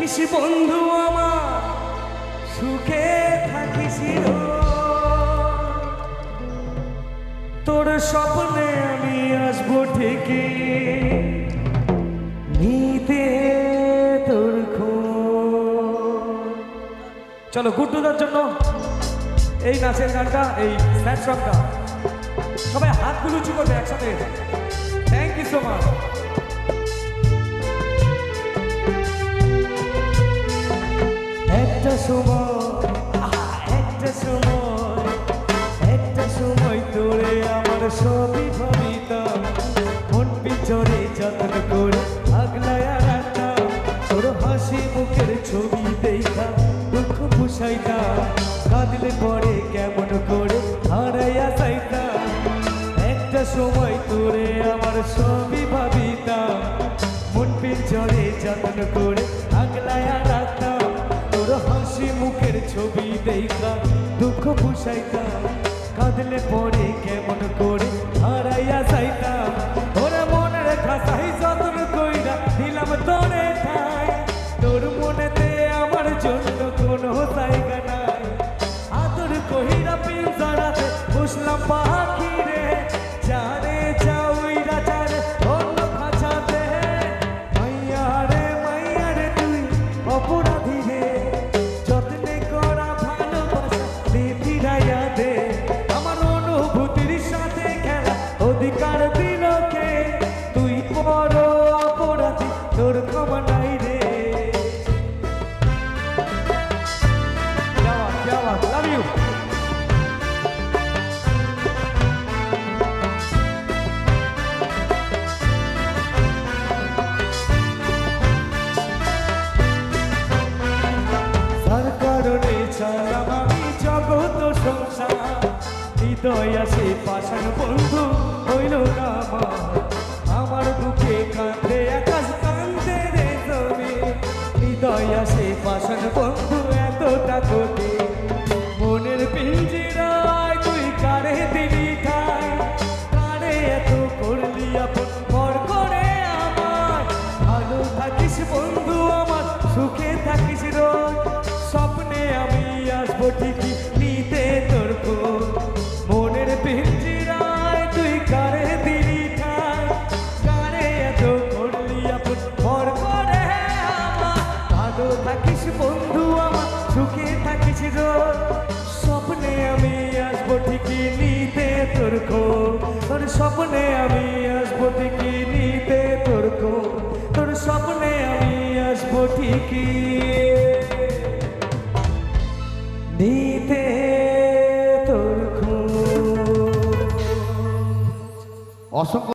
থাকিস বন্ধু আমার, সুখে থাকিস তোর স্বপ্নে আমি আসবো ঠিকই নিতে তোর খোঁজ। চলো গুড্ডুদার জন্য এই নাচের গানটা, এই স্যাড সংটা সবাই হাতগুলো উঁচু করবে একসাথে। Thank you so much. একটা সময় তোরে আমার সবই ভাবিতাম, মন পিছনে যত্ন করে আগলায়া রাখতাম, তোর হাসি মুখের ছবি দেখা দুঃখ বুঝাইতাম, কাঁদলে পরে কেমন করে হারাইয়া যাইতাম। একটা সময় তোরে আমার সবই ভাবিতাম, মন পিছনে যত্ন করে আগলায়া রাখতাম, তোর হাসি মুখের ছবি দেখা দুঃখ বুঝাইতাম, কাঁদলে পরে কেমন করে হারাইয়া যাইতাম। তোরে মনের খাসাই যত্ন কইরা দিলাম তোরে ঠাই, তোর মনেতে আমার জন্য কোনো জায়গা নাই। আদর কইরা পিঞ্জরাতে বসলাম পাখি রে, জানে যাওইরা জানে অন্য খাঁচাতে। মাইয়া রে তুই অপরাধী রে, যত্নে করা ভালোবাসা ফিরাইয়া দে। আমার অনুভূতির সাথে খেলা অধিকার দিল কে, তুই বড় অপরাধী, তোর ক্ষমা নাই রে। Love you. তার কারণে ছাড়লাম আমি জগৎ সংসার, হৃদয় আসে পাষাণ বন্ধু হইল না আমার বুকে কাঁদে আকাশ কান্দে রে তুমি। হৃদয় আসে পাষাণ বন্ধু এতটা কোটি, মনের পিঞ্জিরায় তুই কারে দিলি ঠাই, কারে এত করলি আপন পর করে আমার। ভালো থাকিস বন্ধু আমার, সুখে থাকিস রোজ, স্বপ্নে আমি আসবো ঠিকই নিতে তোর খোঁজ। মনের পিঞ্জিরায় তুই কারে দিলি ঠাই, কারে এত করলি আপন পর করে আমার। ভালো থাকিস বন্ধু আমার, সুখে থাকিস রোজ, স্বপ্নে আমি আসবো ঠিকই নিতে তোর খোঁজ। তোর স্বপ্নে আমি আসবো ঠিকই নিতে তোর খোঁজ, তোর স্বপ্নে আমি আসবো ঠিকই নিতে তোর খোঁজ। অসংখ্য